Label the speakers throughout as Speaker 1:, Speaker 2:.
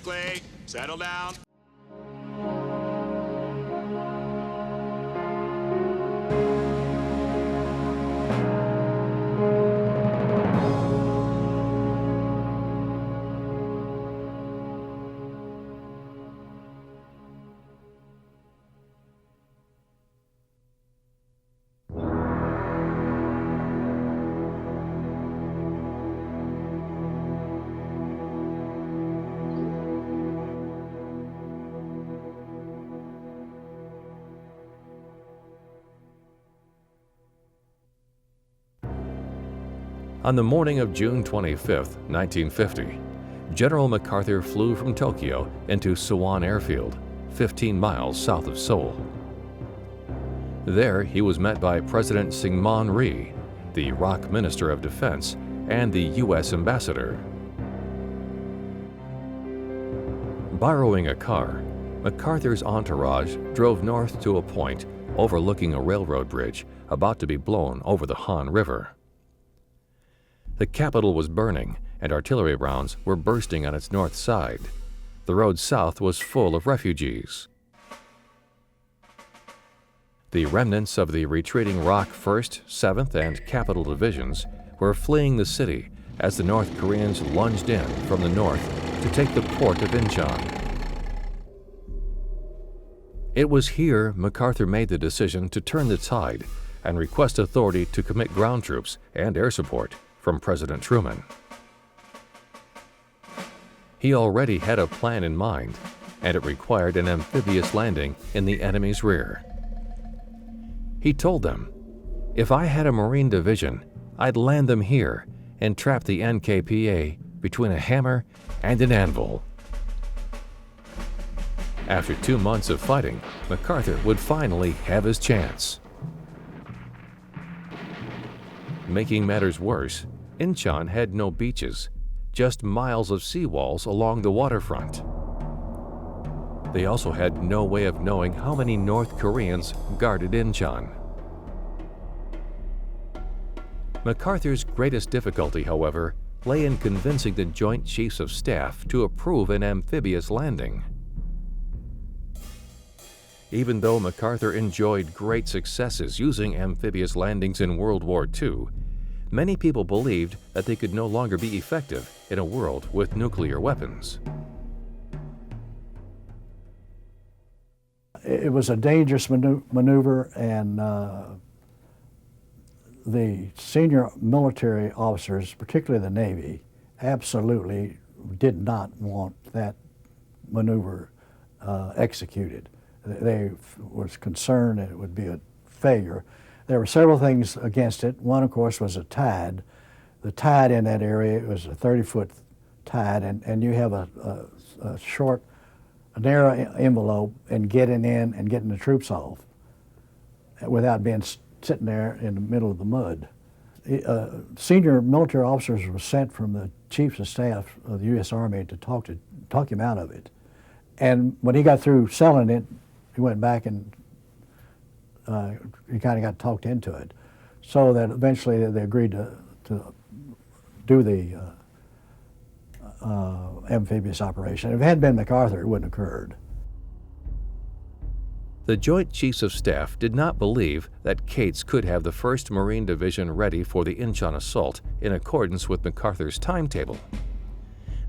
Speaker 1: quickly. Settle down.
Speaker 2: On the morning of June 25, 1950, General MacArthur flew from Tokyo into Suwon Airfield, 15 miles south of Seoul. There, he was met by President Syngman Rhee, the ROC Minister of Defense, and the U.S. Ambassador. Borrowing a car, MacArthur's entourage drove north to a point overlooking a railroad bridge about to be blown over the Han River. The capital was burning, and artillery rounds were bursting on its north side. The road south was full of refugees. The remnants of the retreating ROC 1st, 7th, and Capital Divisions were fleeing the city as the North Koreans lunged in from the north to take the port of Inchon. It was here MacArthur made the decision to turn the tide and request authority to commit ground troops and air support from President Truman. He already had a plan in mind, and it required an amphibious landing in the enemy's rear. He told them, "If I had a Marine division, I'd land them here and trap the NKPA between a hammer and an anvil." After 2 months of fighting, MacArthur would finally have his chance. Making matters worse, Inchon had no beaches, just miles of seawalls along the waterfront. They also had no way of knowing how many North Koreans guarded Inchon. MacArthur's greatest difficulty, however, lay in convincing the Joint Chiefs of Staff to approve an amphibious landing. Even though MacArthur enjoyed great successes using amphibious landings in World War II, many people believed that they could no longer be effective in a world with nuclear weapons.
Speaker 3: It was a dangerous maneuver, and the senior military officers, particularly the Navy, absolutely did not want that maneuver executed. They was concerned that it would be a failure. There were several things against it. One, of course, was a tide. The tide in that area was a 30-foot tide, and you have a narrow envelope in getting in and getting the troops off without being sitting there in the middle of the mud. Senior military officers were sent from the Chiefs of Staff of the U.S. Army to talk him out of it. And when he got through selling it, he went back and he kind of got talked into it, so that eventually they agreed to do the amphibious operation. If it hadn't been MacArthur, it wouldn't have occurred.
Speaker 2: The Joint Chiefs of Staff did not believe that Cates could have the 1st Marine Division ready for the Inchon assault in accordance with MacArthur's timetable.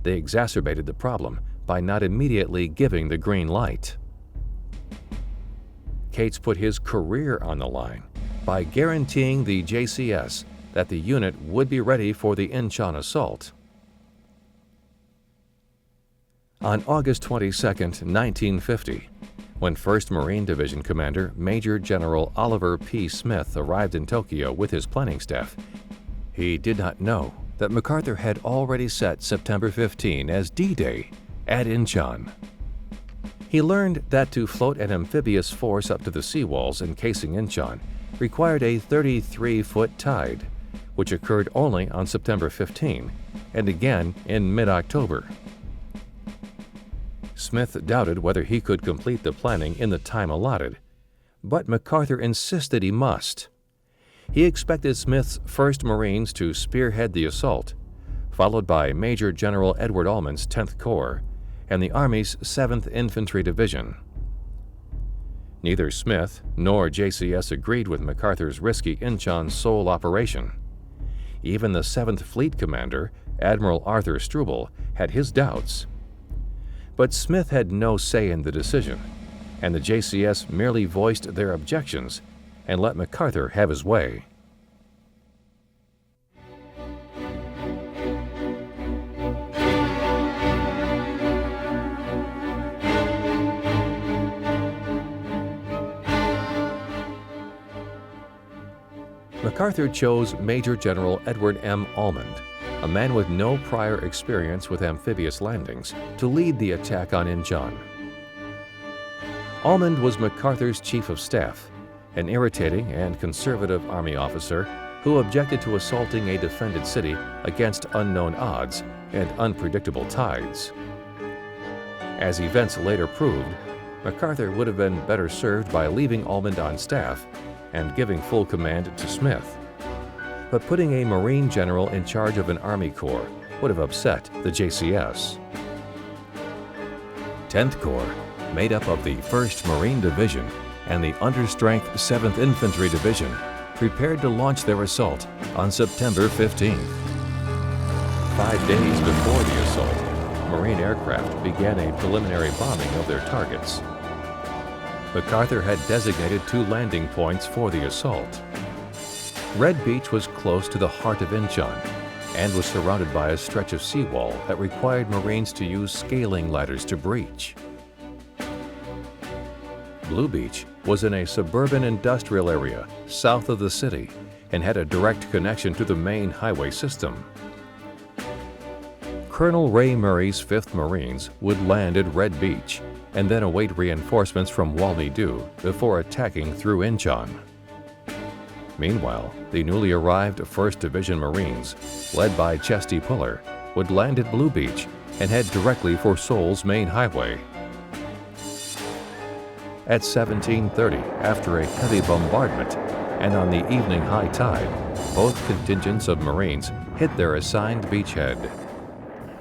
Speaker 2: They exacerbated the problem by not immediately giving the green light. Cates put his career on the line by guaranteeing the JCS that the unit would be ready for the Inchon assault. On August 22, 1950, when 1st Marine Division Commander Major General Oliver P. Smith arrived in Tokyo with his planning staff, he did not know that MacArthur had already set September 15 as D-Day at Inchon. He learned that to float an amphibious force up to the seawalls encasing Inchon required a 33-foot tide, which occurred only on September 15 and again in mid-October. Smith doubted whether he could complete the planning in the time allotted, but MacArthur insisted he must. He expected Smith's 1st Marines to spearhead the assault, followed by Major General Edward Ullman's 10th Corps, and the Army's 7th Infantry Division. Neither Smith nor JCS agreed with MacArthur's risky Inchon Seoul operation. Even the 7th Fleet Commander, Admiral Arthur Struble, had his doubts. But Smith had no say in the decision, and the JCS merely voiced their objections and let MacArthur have his way. MacArthur chose Major General Edward M. Almond, a man with no prior experience with amphibious landings, to lead the attack on Inchon. Almond was MacArthur's chief of staff, an irritating and conservative Army officer who objected to assaulting a defended city against unknown odds and unpredictable tides. As events later proved, MacArthur would have been better served by leaving Almond on staff and giving full command to Smith. But putting a Marine general in charge of an Army Corps would have upset the JCS. 10th Corps, made up of the 1st Marine Division and the understrength 7th Infantry Division, prepared to launch their assault on September 15th. 5 days before the assault, Marine aircraft began a preliminary bombing of their targets. MacArthur had designated 2 landing points for the assault. Red Beach was close to the heart of Inchon and was surrounded by a stretch of seawall that required Marines to use scaling ladders to breach. Blue Beach was in a suburban industrial area south of the city and had a direct connection to the main highway system. Colonel Ray Murray's 5th Marines would land at Red Beach and then await reinforcements from Wolmi-do before attacking through Inchon. Meanwhile, the newly arrived 1st Division Marines, led by Chesty Puller, would land at Blue Beach and head directly for Seoul's main highway. At 17:30, after a heavy bombardment, and on the evening high tide, both contingents of Marines hit their assigned beachhead.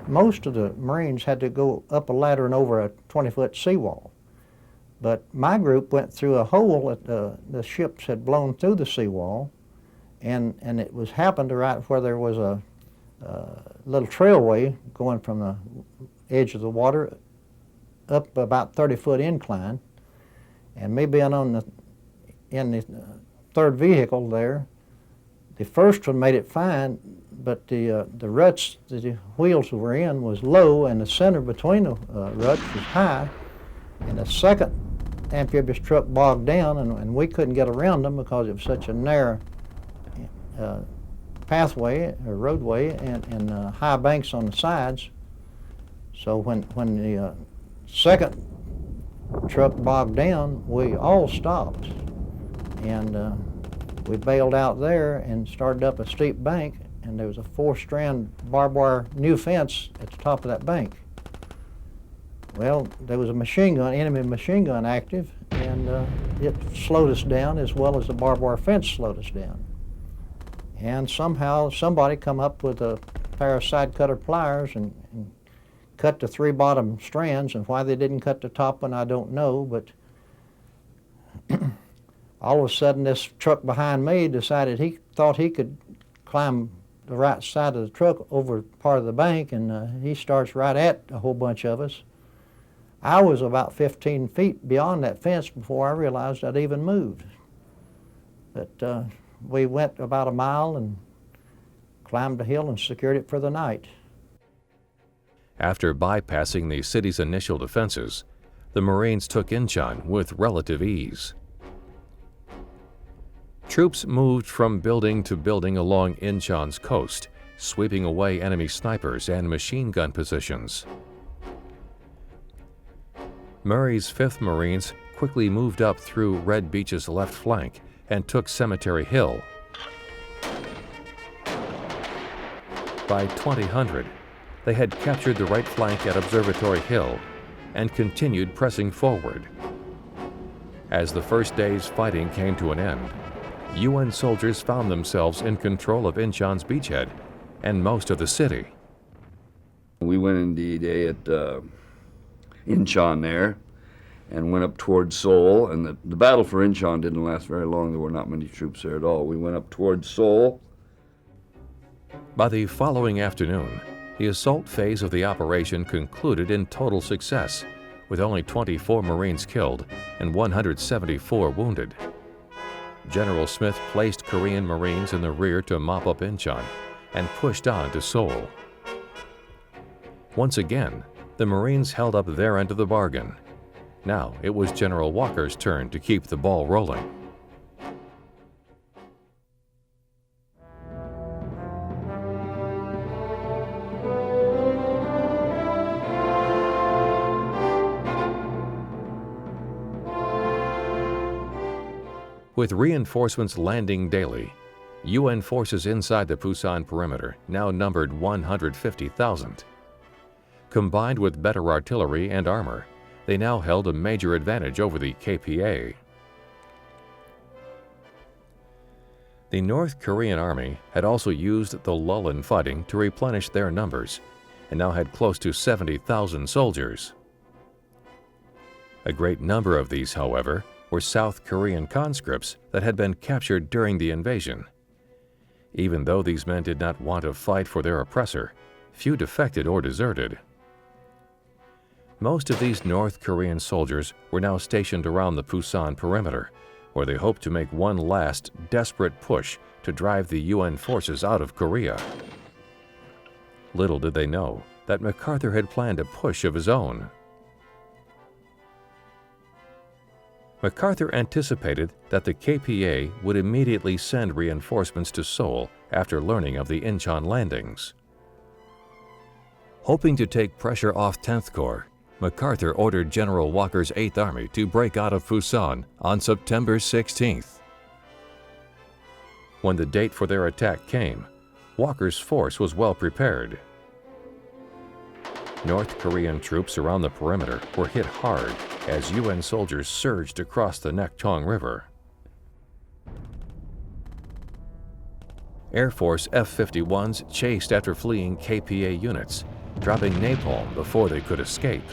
Speaker 1: Most of the Marines had to go up a ladder and over a 20-foot seawall. But my group went through a hole that the ships had blown through the seawall, and it was happened right where there was a little trailway going from the edge of the water up about 30-foot incline. And me being in the 3rd vehicle there, the first one made it fine, but the ruts that the wheels were in was low, and the center between the ruts was high, and the 2nd amphibious truck bogged down, and we couldn't get around them because it was such a narrow pathway or roadway and high banks on the sides. So when the 2nd truck bogged down, we all stopped, and we bailed out there and started up a steep bank, and there was a 4-strand barbed wire new fence at the top of that bank. Well, there was a machine gun, enemy machine gun active, and it slowed us down as well as the barbed wire fence slowed us down. And somehow somebody come up with a pair of side cutter pliers and cut the 3 bottom strands, and why they didn't cut the top one I don't know, but all of a sudden this truck behind me decided he thought he could climb the right side of the truck over part of the bank, and he starts right at a whole bunch of us. I was about 15 feet beyond that fence before I realized I'd even moved. But we went about a mile and climbed the hill and secured it for the night.
Speaker 2: After bypassing the city's initial defenses, the Marines took Inchon with relative ease. Troops moved from building to building along Inchon's coast, sweeping away enemy snipers and machine gun positions. Murray's 5th Marines quickly moved up through Red Beach's left flank and took Cemetery Hill. By 2000, they had captured the right flank at Observatory Hill and continued pressing forward. As the first day's fighting came to an end, UN soldiers found themselves in control of Inchon's beachhead and most of the city.
Speaker 4: We went in the day at Inchon there, and went up towards Seoul. And the battle for Inchon didn't last very long. There were not many troops there at all. We went up towards Seoul.
Speaker 2: By the following afternoon, the assault phase of the operation concluded in total success, with only 24 Marines killed and 174 wounded. General Smith placed Korean Marines in the rear to mop up Inchon and pushed on to Seoul. Once again, the Marines held up their end of the bargain. Now it was General Walker's turn to keep the ball rolling. With reinforcements landing daily, UN forces inside the Busan perimeter now numbered 150,000. Combined with better artillery and armor, they now held a major advantage over the KPA. The North Korean army had also used the lull in fighting to replenish their numbers and now had close to 70,000 soldiers. A great number of these, however, were South Korean conscripts that had been captured during the invasion. Even though these men did not want to fight for their oppressor, few defected or deserted. Most of these North Korean soldiers were now stationed around the Busan perimeter, where they hoped to make one last desperate push to drive the UN forces out of Korea. Little did they know that MacArthur had planned a push of his own. MacArthur anticipated that the KPA would immediately send reinforcements to Seoul after learning of the Inchon landings. Hoping to take pressure off 10th Corps, MacArthur ordered General Walker's 8th Army to break out of Busan on September 16th. When the date for their attack came, Walker's force was well prepared. North Korean troops around the perimeter were hit hard as UN soldiers surged across the Nektong River. Air Force F-51s chased after fleeing KPA units, dropping napalm before they could escape.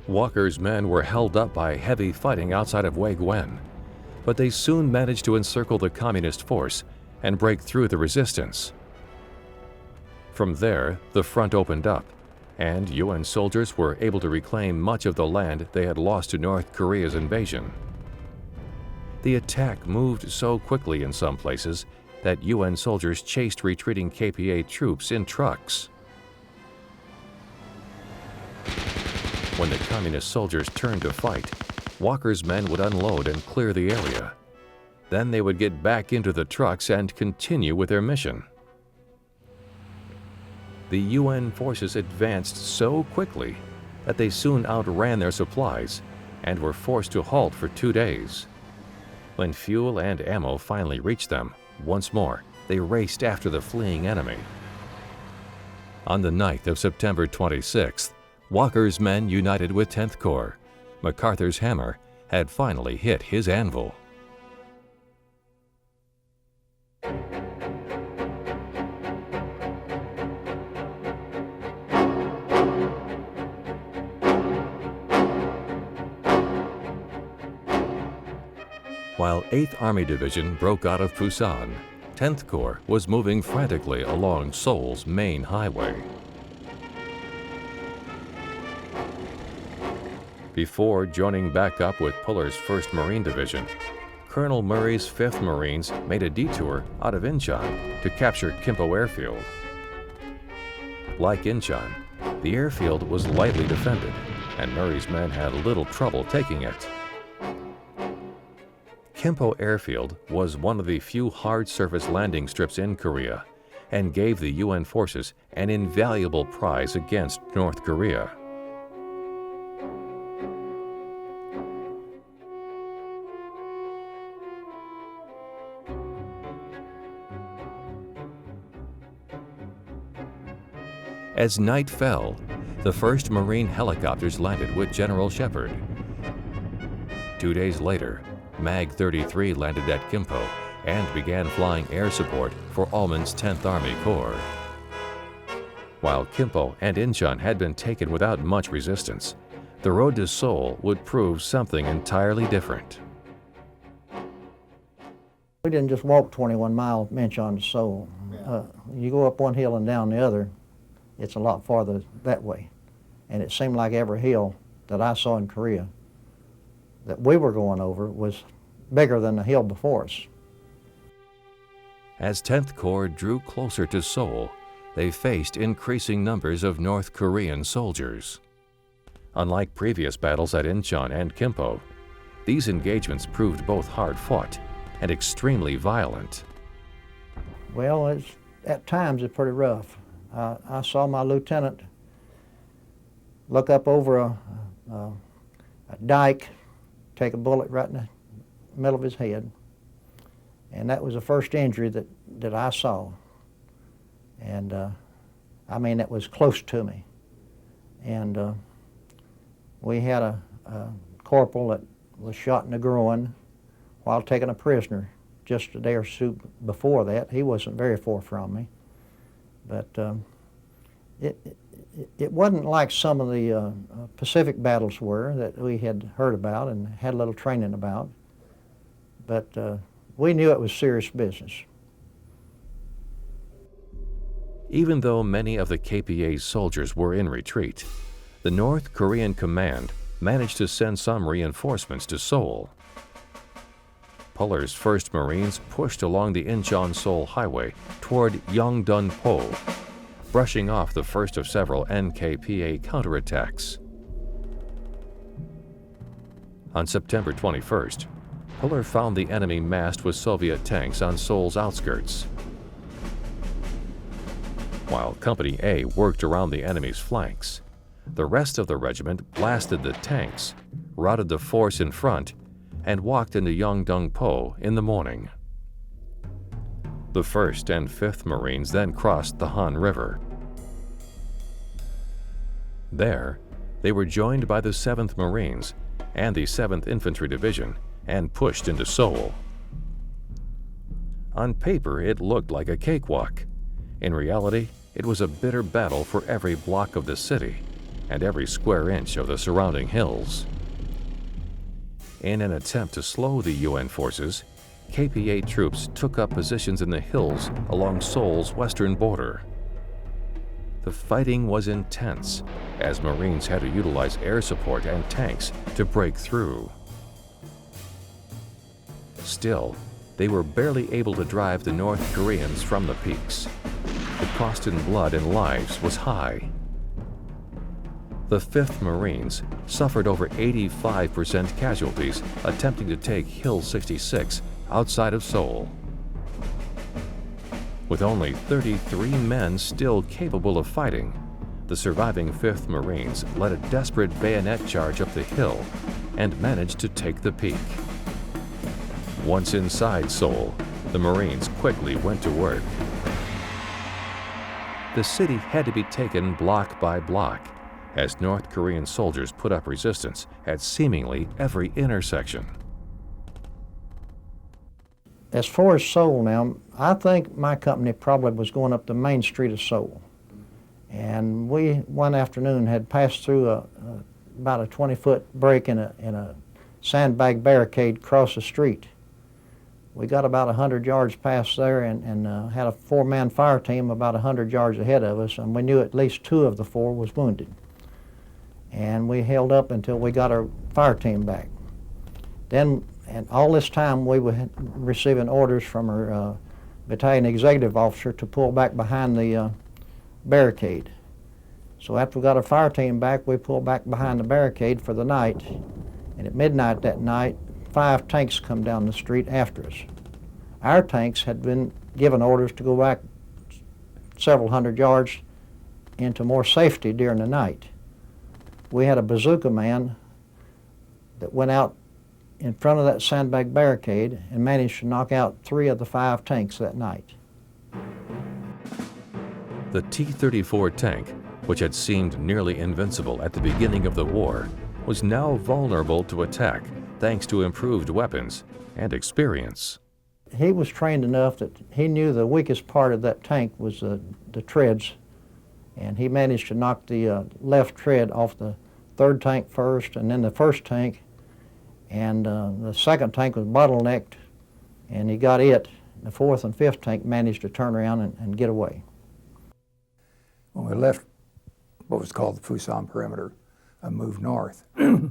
Speaker 2: Walker's men were held up by heavy fighting outside of Weiguen, but they soon managed to encircle the communist force and break through the resistance. From there, the front opened up, and UN soldiers were able to reclaim much of the land they had lost to North Korea's invasion. The attack moved so quickly in some places that UN soldiers chased retreating KPA troops in trucks. When the communist soldiers turned to fight, Walker's men would unload and clear the area. Then they would get back into the trucks and continue with their mission. The UN forces advanced so quickly that they soon outran their supplies and were forced to halt for 2 days. When fuel and ammo finally reached them, once more, they raced after the fleeing enemy. On the night of September 26th, Walker's men united with 10th Corps. MacArthur's hammer had finally hit his anvil. While 8th Army Division broke out of Busan, 10th Corps was moving frantically along Seoul's main highway. Before joining back up with Puller's 1st Marine Division, Colonel Murray's 5th Marines made a detour out of Inchon to capture Kimpo Airfield. Like Inchon, the airfield was lightly defended, and Murray's men had little trouble taking it. Kimpo Airfield was one of the few hard surface landing strips in Korea and gave the UN forces an invaluable prize against North Korea. As night fell, the 1st Marine helicopters landed with General Shepard. 2 days later, MAG-33 landed at Kimpo and began flying air support for Ullman's 10th Army Corps. While Kimpo and Inchon had been taken without much resistance, the road to Seoul would prove something entirely different.
Speaker 1: We didn't just walk 21 miles from Inchon to Seoul. You go up one hill and down the other, it's a lot farther that way. And it seemed like every hill that I saw in Korea that we were going over was bigger than the hill before us.
Speaker 2: As 10th Corps drew closer to Seoul, they faced increasing numbers of North Korean soldiers. Unlike previous battles at Inchon and Kimpo, these engagements proved both hard-fought and extremely violent.
Speaker 1: Well, at times it's pretty rough. I saw my lieutenant look up over a dike, take a bullet right in the middle of his head. And that was the first injury that I saw. And I mean, it was close to me. And we had a corporal that was shot in the groin while taking a prisoner just a day or two before that. He wasn't very far from me. But it wasn't like some of the Pacific battles were that we had heard about and had a little training about. But we knew it was serious business.
Speaker 2: Even though many of the KPA's soldiers were in retreat, the North Korean command managed to send some reinforcements to Seoul. Puller's 1st Marines pushed along the Incheon-Seoul highway toward Yeongdon-po, brushing off the first of several NKPA counterattacks. On September 21st, Puller found the enemy massed with Soviet tanks on Seoul's outskirts. While Company A worked around the enemy's flanks, the rest of the regiment blasted the tanks, routed the force in front, and walked into Yeongdong-po in the morning. The 1st and 5th Marines then crossed the Han River. There, they were joined by the 7th Marines and the 7th Infantry Division and pushed into Seoul. On paper, it looked like a cakewalk. In reality, it was a bitter battle for every block of the city and every square inch of the surrounding hills. In an attempt to slow the UN forces, KPA troops took up positions in the hills along Seoul's western border. The fighting was intense, as Marines had to utilize air support and tanks to break through. Still, they were barely able to drive the North Koreans from the peaks. The cost in blood and lives was high. The 5th Marines suffered over 85% casualties attempting to take Hill 66 outside of Seoul. With only 33 men still capable of fighting, the surviving 5th Marines led a desperate bayonet charge up the hill and managed to take the peak. Once inside Seoul, the Marines quickly went to work. The city had to be taken block by block, as North Korean soldiers put up resistance at seemingly every intersection.
Speaker 1: As far as Seoul now, I think my company probably was going up the main street of Seoul. And we, one afternoon, had passed through about a 20-foot break in a sandbag barricade across the street. We got about 100 yards past there and had a 4-man fire team about 100 yards ahead of us, and we knew at least 2 of the 4 was wounded. And we held up until we got our fire team back. Then, and all this time we were receiving orders from our battalion executive officer to pull back behind the barricade. So after we got our fire team back, we pulled back behind the barricade for the night. And at midnight that night, 5 tanks come down the street after us. Our tanks had been given orders to go back several hundred yards into more safety during the night. We had a bazooka man that went out in front of that sandbag barricade and managed to knock out 3 of the 5 tanks that night.
Speaker 2: The T-34 tank, which had seemed nearly invincible at the beginning of the war, was now vulnerable to attack thanks to improved weapons and experience.
Speaker 1: He was trained enough that he knew the weakest part of that tank was the treads And he managed to knock the left tread off the third tank first, and then the first tank, and the second tank was bottlenecked, and he got it. The fourth and fifth tank managed to turn around and get away.
Speaker 5: When we left what was called the Busan perimeter and moved north, we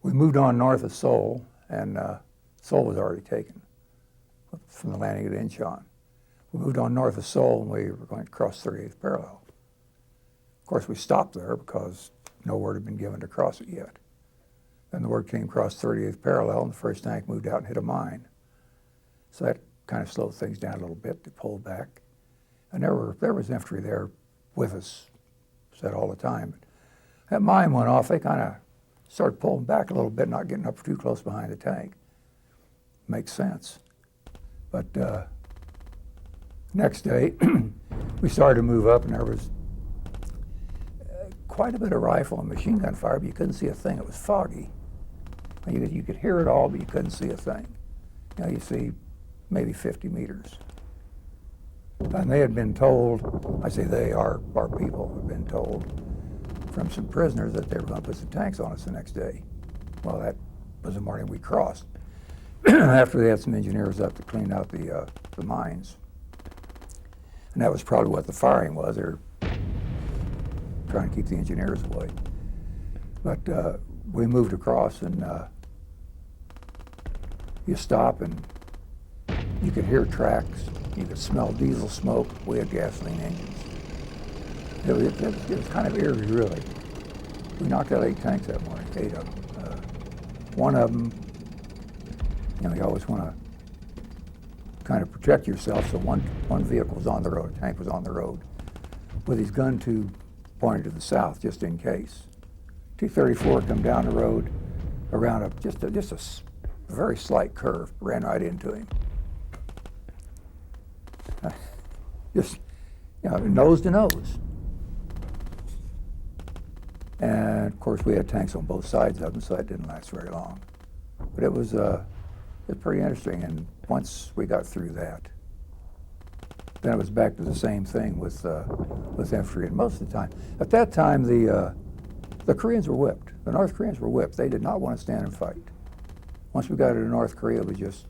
Speaker 5: moved on north of Seoul, and Seoul was already taken from the landing at Inchon. We moved on north of Seoul, and we were going to cross 38th parallel. Of course, we stopped there because no word had been given to cross it yet. Then the word came across 38th parallel, and the first tank moved out and hit a mine. So that kind of slowed things down a little bit. They pulled back. And there was infantry there with us, said all the time. But that mine went off. They kind of started pulling back a little bit, not getting up too close behind the tank. Makes sense. But next day, we started to move up, and there was quite a bit of rifle and machine gun fire, but you couldn't see a thing. It was foggy. You could hear it all, but you couldn't see a thing. You know, you see maybe 50 meters. And they had been told, I say they, our people had been told from some prisoners that they were going to put some tanks on us the next day. Well, that was the morning we crossed. After they had some engineers up to clean out the mines. And that was probably what the firing was. They were trying to keep the engineers away. But we moved across, and you stop, and you could hear tracks. You could smell diesel smoke. We had gasoline engines. It was kind of eerie, really. We knocked out 8 tanks that morning, 8 of them. One of them, you always want to kind of protect yourself, so one vehicle was on the road, a tank was on the road, with his gun tube pointed to the south, just in case. T-34 come down the road around just a very slight curve, ran right into him. Just, nose to nose. And of course we had tanks on both sides of them, so that didn't last very long. But it was pretty interesting, and once we got through that, then it was back to the same thing with infantry. And most of the time, at that time, the Koreans were whipped. The North Koreans were whipped. They did not want to stand and fight. Once we got into North Korea, we just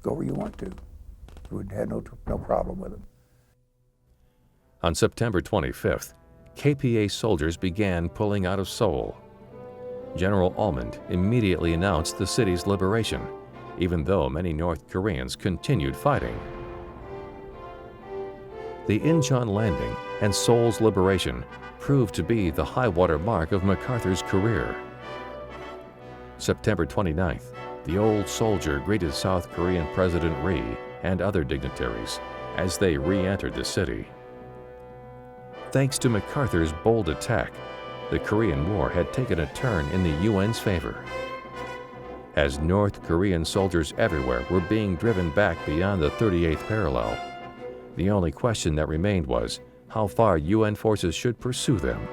Speaker 5: go where you want to. We had no problem with them.
Speaker 2: On September 25th, KPA soldiers began pulling out of Seoul. General Almond immediately announced the city's liberation, even though many North Koreans continued fighting. The Inchon landing and Seoul's liberation proved to be the high-water mark of MacArthur's career. September 29th, the old soldier greeted South Korean President Ri and other dignitaries as they re-entered the city. Thanks to MacArthur's bold attack, the Korean War had taken a turn in the UN's favor. As North Korean soldiers everywhere were being driven back beyond the 38th parallel, the only question that remained was how far UN forces should pursue them.